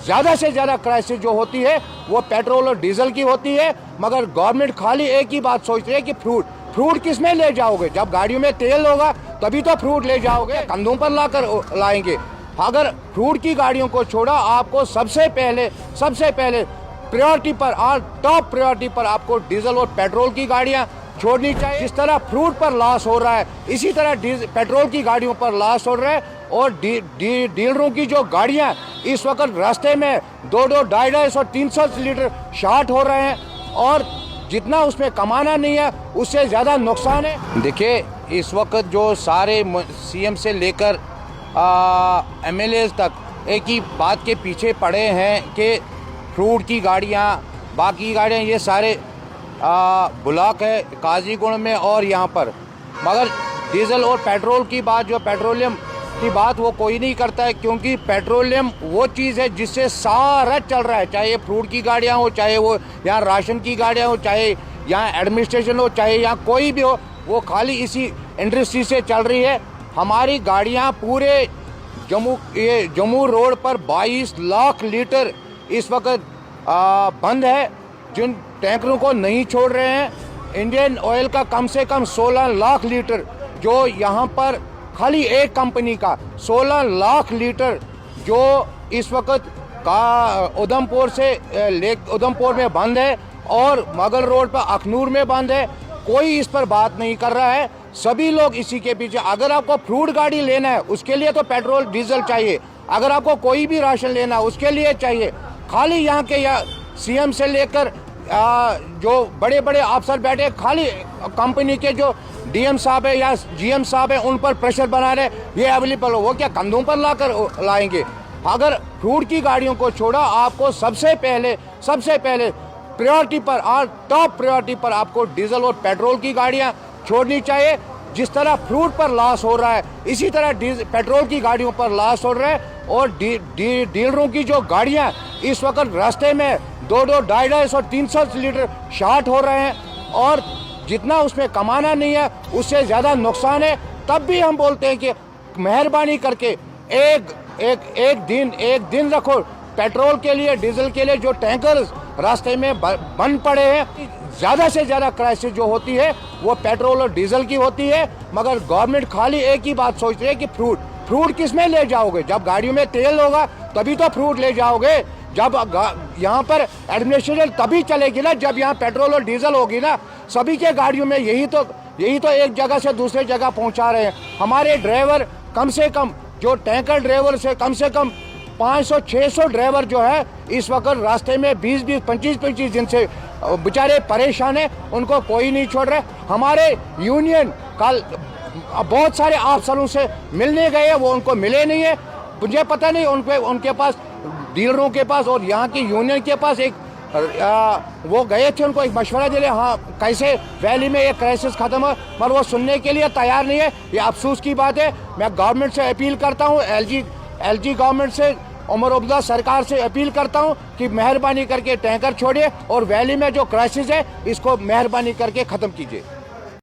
ज़्यादा से ज़्यादा क्राइसिस जो होती है वो पेट्रोल और डीजल की होती है। मगर गवर्नमेंट खाली एक ही बात सोच रही है कि फ्रूट किस में ले जाओगे? जब गाड़ियों में तेल होगा तभी तो फ्रूट ले जाओगे, कंधों पर लाएंगे। अगर फ्रूट की गाड़ियों को छोड़ा, आपको सबसे पहले प्रायोरिटी पर और टॉप प्रायोरिटी पर आपको डीजल और पेट्रोल की गाड़ियां छोड़नी चाहिए। जिस तरह फ्रूट पर लॉस हो रहा है, इसी तरह पेट्रोल की गाड़ियों पर लॉस हो रहा है। और डीलरों की जो गाड़ियां इस वक्त रास्ते में 200, 250 और 300 लीटर शॉर्ट हो रहे हैं और जितना उसमें कमाना नहीं है उससे ज़्यादा नुकसान है। देखिए, इस वक्त जो सारे सीएम से लेकर एमएलए तक एक ही बात के पीछे पड़े हैं कि फ्रूट की गाड़ियां, बाकी गाड़ियां, ये सारे ब्लॉक है काजीगुंड में और यहाँ पर। मगर डीजल और पेट्रोल की बात, जो पेट्रोलियम की बात, वो कोई नहीं करता है, क्योंकि पेट्रोलियम वो चीज़ है जिससे सारा चल रहा है। चाहे फ्रूट की गाड़ियाँ हो, चाहे वो यहाँ राशन की गाड़ियाँ हो, चाहे यहाँ एडमिनिस्ट्रेशन हो, चाहे यहाँ कोई भी हो, वो खाली इसी इंडस्ट्री से चल रही है। हमारी गाड़ियाँ पूरे जम्मू रोड पर 22 लाख लीटर इस वक्त बंद है, जिन टैंकरों को नहीं छोड़ रहे हैं। इंडियन ऑयल का कम से कम 16 लाख लीटर, जो यहाँ पर खाली एक कंपनी का 16 लाख लीटर जो इस वक्त उधमपुर में बंद है और मुगल रोड पर अखनूर में बंद है। कोई इस पर बात नहीं कर रहा है, सभी लोग इसी के पीछे। अगर आपको फ्रूट गाड़ी लेना है उसके लिए तो पेट्रोल डीजल चाहिए, अगर आपको कोई भी राशन लेना है उसके लिए चाहिए। खाली यहाँ के सीएम से लेकर जो बड़े बड़े अफसर बैठे, खाली कंपनी के जो डीएम साहब है या जीएम साहब है उन पर प्रेशर बना रहे, ये अवेलेबल हो, वो क्या कंधों पर लाएंगे? अगर फ्रूट की गाड़ियों को छोड़ा, आपको सबसे पहले प्रायोरिटी पर और टॉप प्रायोरिटी पर आपको डीजल और पेट्रोल की गाड़ियां छोड़नी चाहिए। जिस तरह फ्रूट पर लॉस हो रहा है, इसी तरह पेट्रोल की गाड़ियों पर लॉस हो रहा है। और डीलरों की जो गाड़ियां इस वक्त रास्ते में 200, 250 और 300 लीटर शॉर्ट हो रहे हैं और जितना उसमें कमाना नहीं है उससे ज़्यादा नुकसान है। तब भी हम बोलते हैं कि मेहरबानी करके एक दिन रखो पेट्रोल के लिए, डीजल के लिए। जो टैंकर रास्ते में बंद पड़े हैं, ज़्यादा से ज़्यादा क्राइसिस जो होती है वो पेट्रोल और डीजल की होती है। मगर गवर्नमेंट खाली एक ही बात सोच रही है कि फ्रूट किस में ले जाओगे? जब गाड़ियों में तेल होगा तभी तो फ्रूट ले जाओगे। जब यहाँ पर एडमिनिस्ट्रेशन तभी चलेगी ना जब यहाँ पेट्रोल और डीजल होगी ना। सभी के गाड़ियों में यही तो एक जगह से दूसरे जगह पहुँचा रहे हैं। हमारे ड्राइवर कम से कम, जो टैंकर ड्राइवर से कम 500-600 ड्राइवर जो है इस वक्त रास्ते में 20-20, 25-25 दिन से बेचारे परेशान हैं, उनको कोई नहीं छोड़ रहे। हमारे यूनियन कल बहुत सारे अफसरों से मिलने गए, वो उनको मिले नहीं है। मुझे पता नहीं उनके पास, डीलरों के पास और यहाँ की यूनियन के पास वो गए थे, उनको एक मशवरा दे रहे, हाँ कैसे वैली में ये क्राइसिस खत्म हो, मगर वो सुनने के लिए तैयार नहीं है। ये अफसोस की बात है। मैं गवर्नमेंट से अपील करता हूँ, एलजी गवर्नमेंट से, उमर अब्दुल्ला सरकार से अपील करता हूँ कि मेहरबानी करके टैंकर छोड़िए और वैली में जो क्राइसिस है इसको मेहरबानी करके ख़त्म कीजिए।